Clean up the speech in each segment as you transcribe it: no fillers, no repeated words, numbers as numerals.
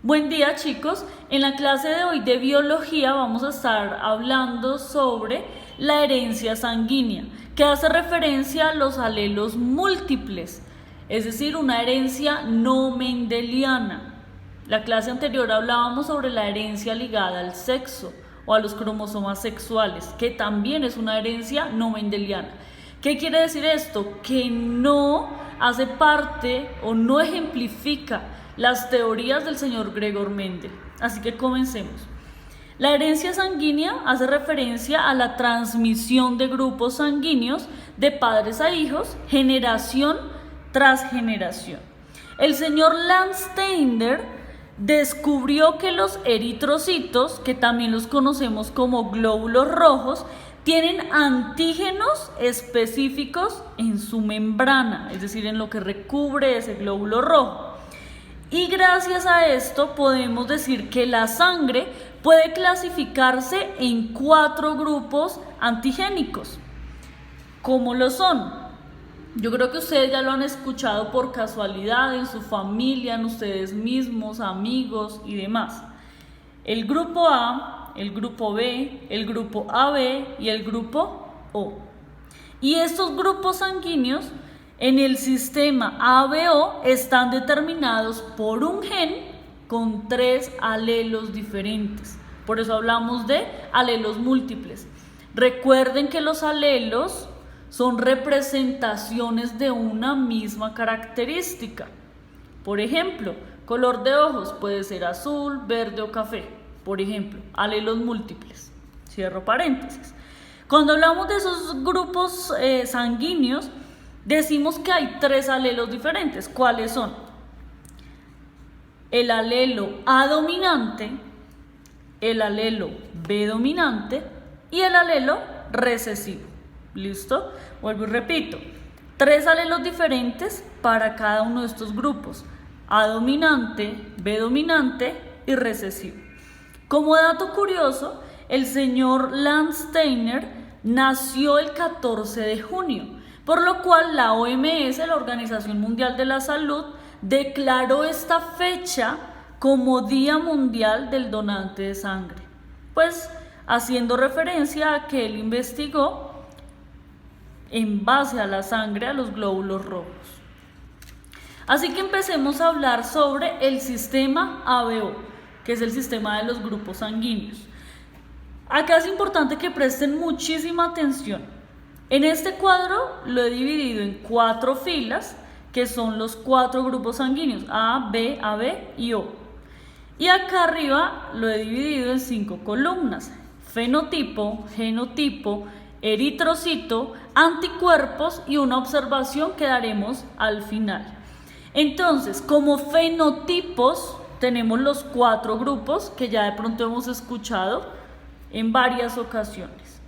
Buen día, chicos. En la clase de hoy de biología vamos a estar hablando sobre la herencia sanguínea, que hace referencia a los alelos múltiples, es decir, una herencia no mendeliana. La clase anterior hablábamos sobre la herencia ligada al sexo o a los cromosomas sexuales, que también es una herencia no mendeliana. ¿Qué quiere decir esto? Que no hace parte o no ejemplifica las teorías del señor Gregor Mendel. Así que comencemos. La herencia sanguínea hace referencia a la transmisión de grupos sanguíneos de padres a hijos, generación tras generación. El señor Landsteiner descubrió que los eritrocitos, que también los conocemos como glóbulos rojos, tienen antígenos específicos en su membrana, es decir, en lo que recubre ese glóbulo rojo. Y gracias a esto podemos decir que la sangre puede clasificarse en 4 grupos antigénicos. ¿Cómo lo son? Yo creo que ustedes ya lo han escuchado por casualidad en su familia, en ustedes mismos, amigos y demás. El grupo A, el grupo B, el grupo AB y el grupo O. Y estos grupos sanguíneos en el sistema ABO están determinados por un gen con 3 alelos diferentes. Por eso hablamos de alelos múltiples. Recuerden que los alelos son representaciones de una misma característica. Por ejemplo, color de ojos puede ser azul, verde o café. Por ejemplo, alelos múltiples. Cierro paréntesis. Cuando hablamos de esos grupos sanguíneos, decimos que hay 3 alelos diferentes. ¿Cuáles son? El alelo A dominante, el alelo B dominante y el alelo recesivo. ¿Listo? Vuelvo y repito. 3 alelos diferentes para cada uno de estos grupos. A dominante, B dominante y recesivo. Como dato curioso, el señor Landsteiner nació el 14 de junio. Por lo cual la OMS, la Organización Mundial de la Salud, declaró esta fecha como Día Mundial del Donante de Sangre, pues haciendo referencia a que él investigó en base a la sangre a los glóbulos rojos. Así que empecemos a hablar sobre el sistema ABO, que es el sistema de los grupos sanguíneos. Acá es importante que presten muchísima atención. En este cuadro lo he dividido en 4 filas, que son los 4 grupos sanguíneos, A, B, AB y O. Y acá arriba lo he dividido en 5 columnas, fenotipo, genotipo, eritrocito, anticuerpos y una observación que daremos al final. Entonces, como fenotipos, tenemos los 4 grupos que ya de pronto hemos escuchado en varias ocasiones.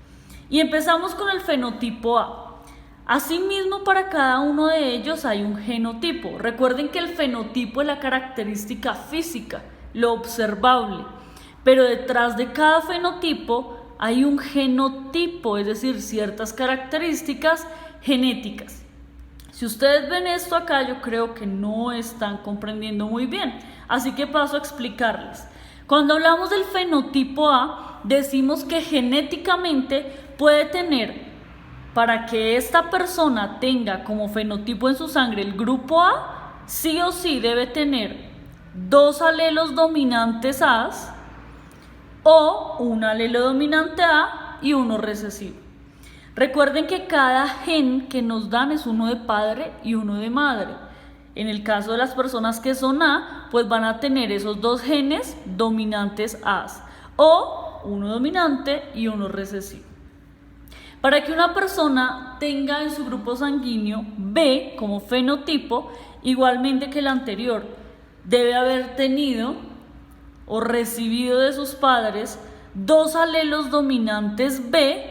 Y empezamos con el fenotipo A. Asimismo, para cada uno de ellos hay un genotipo. Recuerden que el fenotipo es la característica física, lo observable. Pero detrás de cada fenotipo hay un genotipo, es decir, ciertas características genéticas. Si ustedes ven esto acá, yo creo que no están comprendiendo muy bien. Así que paso a explicarles. Cuando hablamos del fenotipo A, decimos que genéticamente puede tener, para que esta persona tenga como fenotipo en su sangre el grupo A, sí o sí debe tener 2 alelos dominantes A o un alelo dominante A y uno recesivo. Recuerden que cada gen que nos dan es uno de padre y uno de madre. En el caso de las personas que son A, pues van a tener esos 2 genes dominantes A o uno dominante y uno recesivo. Para que una persona tenga en su grupo sanguíneo B como fenotipo, igualmente que el anterior, debe haber tenido o recibido de sus padres 2 alelos dominantes B,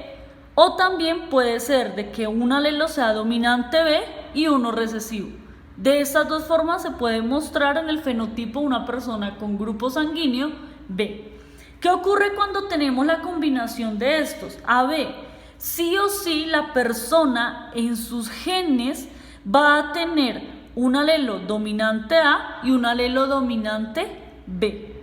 o también puede ser de que un alelo sea dominante B y uno recesivo. De estas 2 formas se puede mostrar en el fenotipo una persona con grupo sanguíneo B. ¿Qué ocurre cuando tenemos la combinación de estos? AB. Sí o sí la persona en sus genes va a tener un alelo dominante A y un alelo dominante B.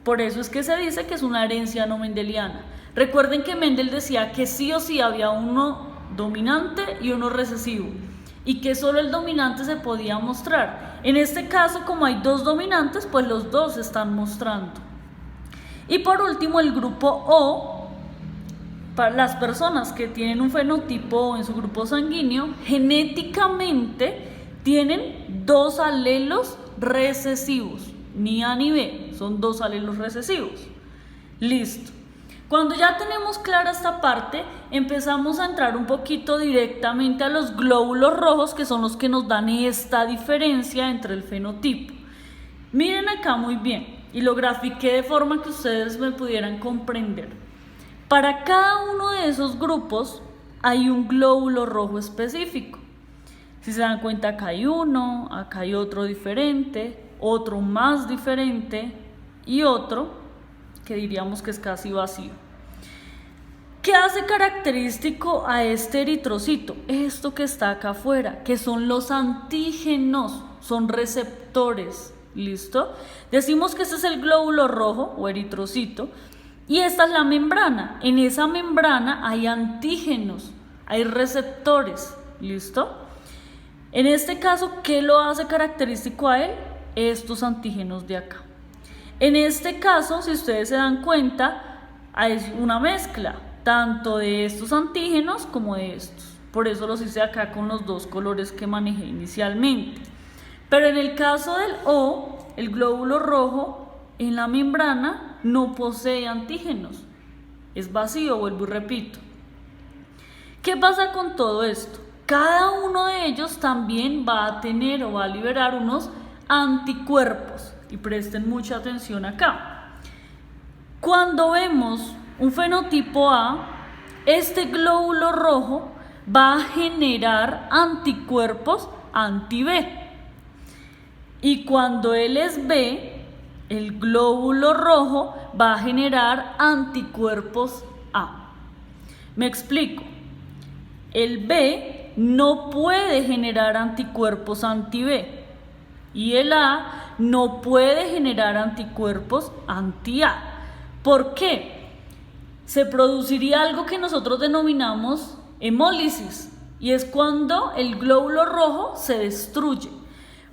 Por eso es que se dice que es una herencia no mendeliana. Recuerden que Mendel decía que sí o sí había uno dominante y uno recesivo, y que solo el dominante se podía mostrar. En este caso, como hay dos dominantes, pues los dos se están mostrando. Y por último, el grupo O, para las personas que tienen un fenotipo O en su grupo sanguíneo, genéticamente tienen dos alelos recesivos, ni A ni B, son dos alelos recesivos. Listo. Cuando ya tenemos clara esta parte, empezamos a entrar un poquito directamente a los glóbulos rojos, que son los que nos dan esta diferencia entre el fenotipo. Miren acá muy bien, y lo grafiqué de forma que ustedes me pudieran comprender. Para cada uno de esos grupos hay un glóbulo rojo específico. Si se dan cuenta, acá hay uno, acá hay otro diferente, otro más diferente y otro que diríamos que es casi vacío. ¿Qué hace característico a este eritrocito? Esto que está acá afuera, que son los antígenos, son receptores, ¿listo? Decimos que este es el glóbulo rojo o eritrocito y esta es la membrana. En esa membrana hay antígenos, hay receptores, ¿listo? En este caso, ¿qué lo hace característico a él? Estos antígenos de acá. En este caso, si ustedes se dan cuenta, hay una mezcla tanto de estos antígenos como de estos. Por eso los hice acá con los dos colores que manejé inicialmente. Pero en el caso del O, el glóbulo rojo en la membrana no posee antígenos. Es vacío, vuelvo y repito. ¿Qué pasa con todo esto? Cada uno de ellos también va a tener o va a liberar unos anticuerpos. Y presten mucha atención acá. Cuando vemos un fenotipo A, este glóbulo rojo va a generar anticuerpos anti-B. Y cuando él es B, el glóbulo rojo va a generar anticuerpos A. Me explico. El B no puede generar anticuerpos anti-B. Y el A no puede generar anticuerpos anti-A. ¿Por qué? Se produciría algo que nosotros denominamos hemólisis, y es cuando el glóbulo rojo se destruye.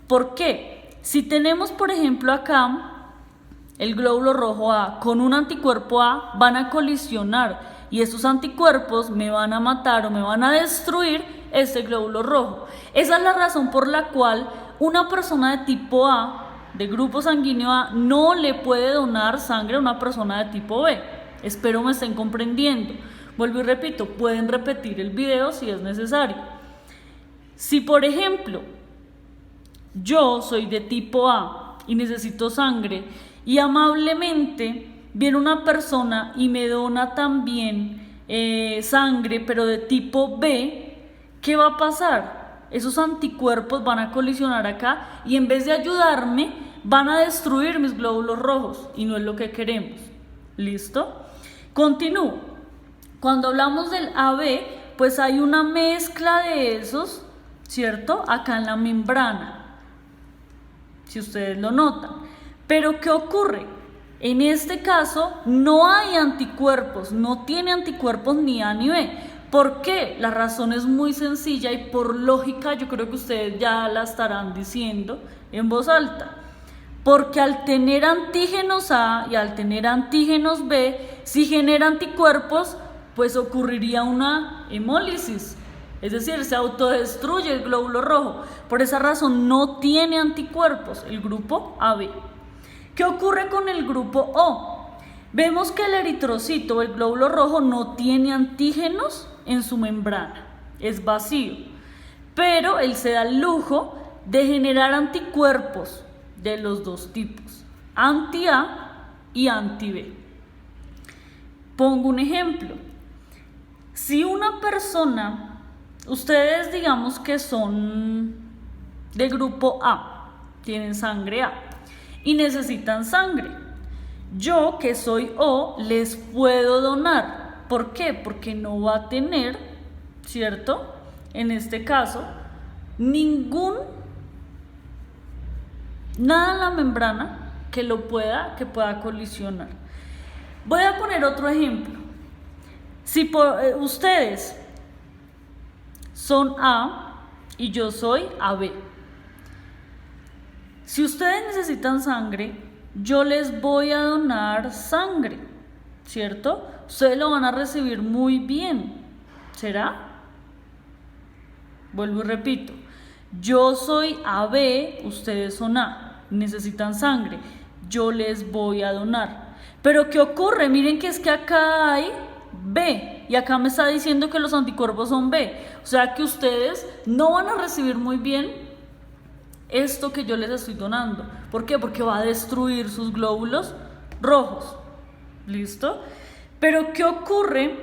¿Por qué? Si tenemos, por ejemplo, acá el glóbulo rojo A con un anticuerpo A, van a colisionar y estos anticuerpos me van a matar o me van a destruir este glóbulo rojo. Esa es la razón por la cual una persona de tipo A, de grupo sanguíneo A, no le puede donar sangre a una persona de tipo B. Espero me estén comprendiendo. Vuelvo y repito, pueden repetir el video si es necesario. Si por ejemplo yo soy de tipo A y necesito sangre y amablemente viene una persona y me dona también sangre pero de tipo B, ¿qué va a pasar? Esos anticuerpos van a colisionar acá y en vez de ayudarme van a destruir mis glóbulos rojos y no es lo que queremos. ¿Listo? Continúo. Cuando hablamos del AB, pues hay una mezcla de esos, ¿cierto? Acá en la membrana, si ustedes lo notan. Pero ¿qué ocurre? En este caso no hay anticuerpos, no tiene anticuerpos ni A ni B. ¿Por qué? La razón es muy sencilla y por lógica yo creo que ustedes ya la estarán diciendo en voz alta. Porque al tener antígenos A y al tener antígenos B, si genera anticuerpos, pues ocurriría una hemólisis. Es decir, se autodestruye el glóbulo rojo. Por esa razón no tiene anticuerpos el grupo AB. ¿Qué ocurre con el grupo O? Vemos que el eritrocito o el glóbulo rojo no tiene antígenos en su membrana. Es vacío. Pero él se da el lujo de generar anticuerpos de los dos tipos, anti-A y anti-B. Pongo un ejemplo. Si una persona, ustedes digamos que son de grupo A, tienen sangre A y necesitan sangre, yo que soy O les puedo donar. ¿Por qué? Porque no va a tener, ¿cierto? En este caso, ningún nada en la membrana que pueda colisionar. Voy a poner otro ejemplo. Si ustedes son A y yo soy AB, si ustedes necesitan sangre, yo les voy a donar sangre, ¿cierto? Ustedes lo van a recibir muy bien, ¿será? Vuelvo y repito, yo soy AB, ustedes son A, necesitan sangre, yo les voy a donar. Pero ¿qué ocurre? Miren que es que acá hay B y acá me está diciendo que los anticuerpos son B, o sea que ustedes no van a recibir muy bien esto que yo les estoy donando. ¿Por qué? Porque va a destruir sus glóbulos rojos. ¿Listo? Pero ¿qué ocurre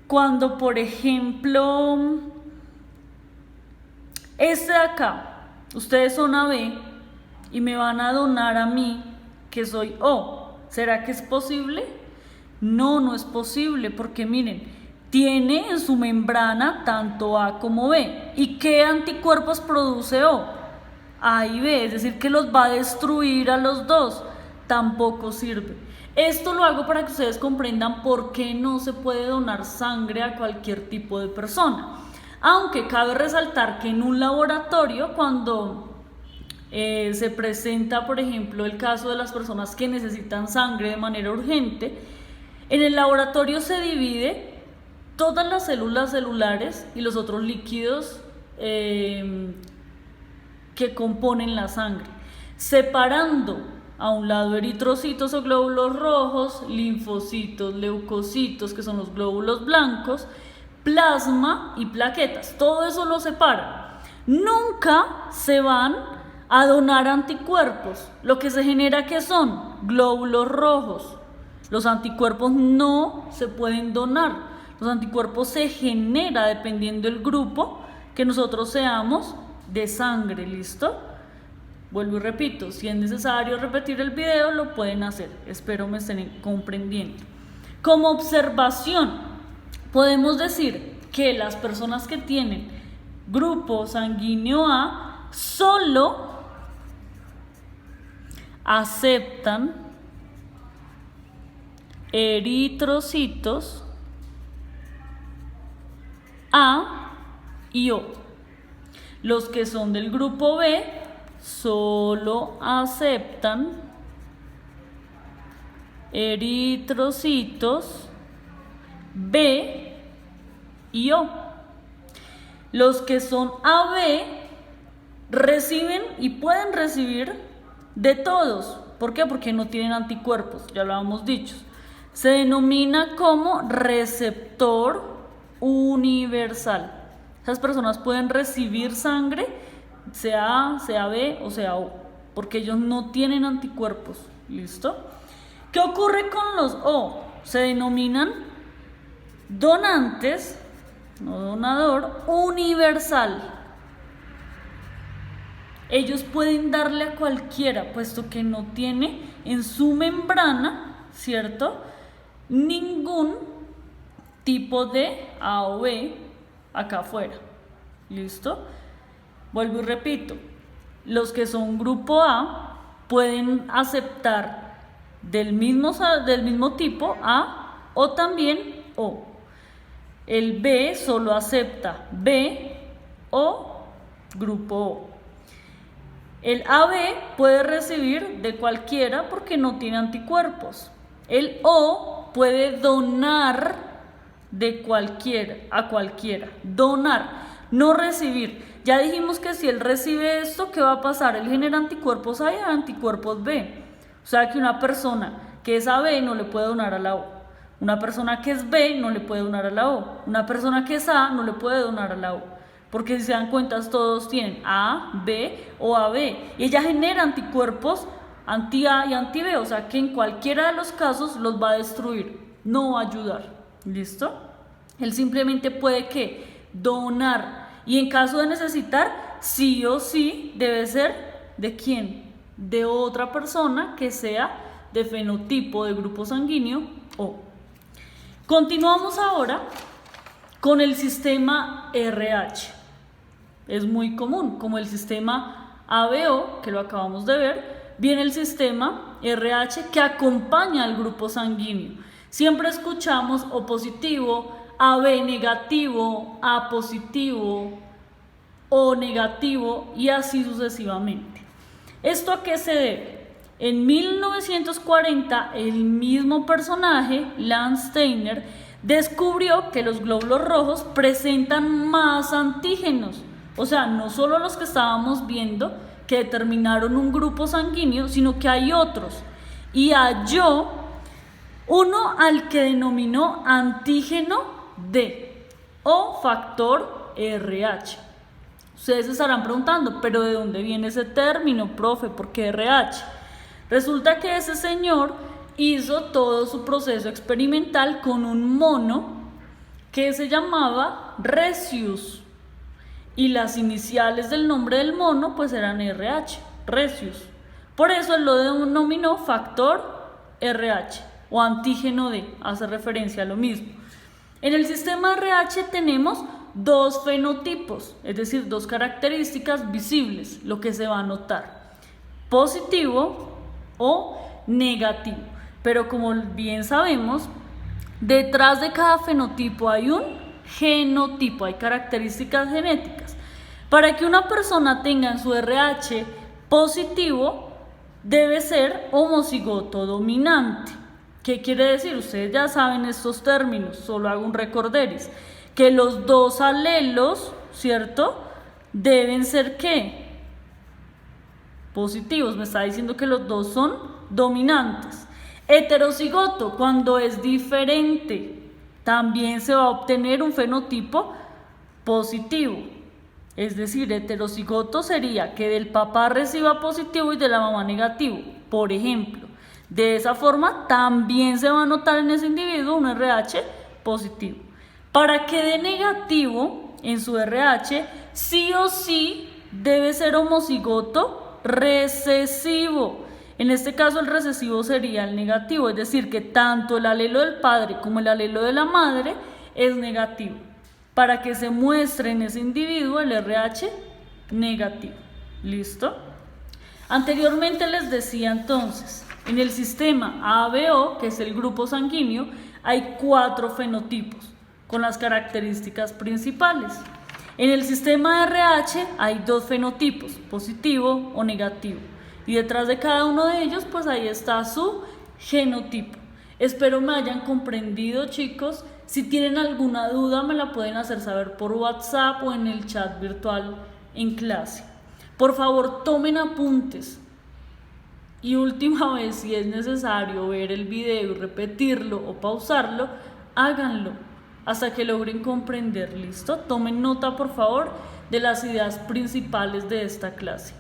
cuando, por ejemplo, este de acá, ustedes son AB y me van a donar a mí, que soy O? ¿Será que es posible? No, no es posible, porque miren, tiene en su membrana tanto A como B. ¿Y qué anticuerpos produce O? A y B, es decir, que los va a destruir a los dos. Tampoco sirve. Esto lo hago para que ustedes comprendan por qué no se puede donar sangre a cualquier tipo de persona. Aunque cabe resaltar que en un laboratorio, cuando se presenta, por ejemplo, el caso de las personas que necesitan sangre de manera urgente, en el laboratorio se divide todas las células celulares y los otros líquidos que componen la sangre, separando a un lado eritrocitos o glóbulos rojos, linfocitos, leucocitos, que son los glóbulos blancos, plasma y plaquetas. Todo eso lo separa. Nunca se van a donar anticuerpos. Lo que se genera, ¿qué son? Glóbulos rojos. Los anticuerpos no se pueden donar. Los anticuerpos se generan dependiendo del grupo que nosotros seamos de sangre. ¿Listo? Vuelvo y repito, si es necesario repetir el video, lo pueden hacer. Espero me estén comprendiendo. Como observación, podemos decir que las personas que tienen grupo sanguíneo A solo aceptan eritrocitos A y O. Los que son del grupo B solo aceptan eritrocitos B y O. Los que son AB reciben y pueden recibir de todos. ¿Por qué? Porque no tienen anticuerpos, ya lo habíamos dicho. Se denomina como receptor universal. Esas personas pueden recibir sangre, sea A, sea B o sea O, porque ellos no tienen anticuerpos. ¿Listo? ¿Qué ocurre con los O? Se denominan donantes, no donador, universal. Ellos pueden darle a cualquiera, puesto que no tiene en su membrana, ¿cierto?, ningún tipo de A o B acá afuera. ¿Listo? Vuelvo y repito, los que son grupo A pueden aceptar del mismo tipo A o también O. El B solo acepta B o grupo O. El AB puede recibir de cualquiera porque no tiene anticuerpos. El O puede donar de cualquiera a cualquiera. Donar, no recibir. Ya dijimos que si él recibe esto, ¿qué va a pasar? Él genera anticuerpos A y anticuerpos B. O sea que una persona que es AB no le puede donar a la O. Una persona que es B no le puede donar a la O. Una persona que es A no le puede donar a la O. Porque si se dan cuenta, todos tienen A, B o AB. Y ella genera anticuerpos anti-A y anti-B. O sea que en cualquiera de los casos los va a destruir. No va a ayudar. ¿Listo? Él simplemente puede ¿qué? Donar. Y en caso de necesitar, sí o sí debe ser ¿de quién? De otra persona que sea de fenotipo de grupo sanguíneo O. Continuamos ahora con el sistema RH. Es muy común, como el sistema ABO, que lo acabamos de ver, viene el sistema RH que acompaña al grupo sanguíneo. Siempre escuchamos O positivo, AB negativo, A positivo, O negativo y así sucesivamente. ¿Esto a qué se debe? En 1940, el mismo personaje, Lance Steiner, descubrió que los glóbulos rojos presentan más antígenos. O sea, no solo los que estábamos viendo que determinaron un grupo sanguíneo, sino que hay otros. Y halló uno al que denominó antígeno D o factor RH. Ustedes se estarán preguntando, ¿pero de dónde viene ese término, profe? ¿Por qué RH? Resulta que ese señor hizo todo su proceso experimental con un mono que se llamaba Rhesus. Y las iniciales del nombre del mono pues eran RH, Rhesus. Por eso él lo denominó factor RH o antígeno D, hace referencia a lo mismo. En el sistema RH tenemos dos fenotipos, es decir, dos características visibles, lo que se va a notar, positivo o negativo. Pero como bien sabemos, detrás de cada fenotipo hay un genotipo, hay características genéticas. Para que una persona tenga en su RH positivo, debe ser homocigoto dominante. ¿Qué quiere decir? Ustedes ya saben estos términos, solo hago un recorderis. Que los dos alelos, ¿cierto? Deben ser ¿qué? Positivos. Me está diciendo que los dos son dominantes. Heterocigoto, cuando es diferente, también se va a obtener un fenotipo positivo. Es decir, heterocigoto sería que del papá reciba positivo y de la mamá negativo, por ejemplo. De esa forma también se va a notar en ese individuo un RH positivo. Para que dé negativo en su RH, sí o sí debe ser homocigoto recesivo. En este caso el recesivo sería el negativo, es decir, que tanto el alelo del padre como el alelo de la madre es negativo, para que se muestre en ese individuo el RH negativo. ¿Listo? Anteriormente les decía entonces, en el sistema ABO, que es el grupo sanguíneo, hay 4 fenotipos con las características principales. En el sistema RH hay 2 fenotipos, positivo o negativo. Y detrás de cada uno de ellos, pues ahí está su genotipo. Espero me hayan comprendido, chicos. Si tienen alguna duda, me la pueden hacer saber por WhatsApp o en el chat virtual en clase. Por favor, tomen apuntes. Y última vez, si es necesario ver el video y repetirlo o pausarlo, háganlo hasta que logren comprender. ¿Listo? Tomen nota, por favor, de las ideas principales de esta clase.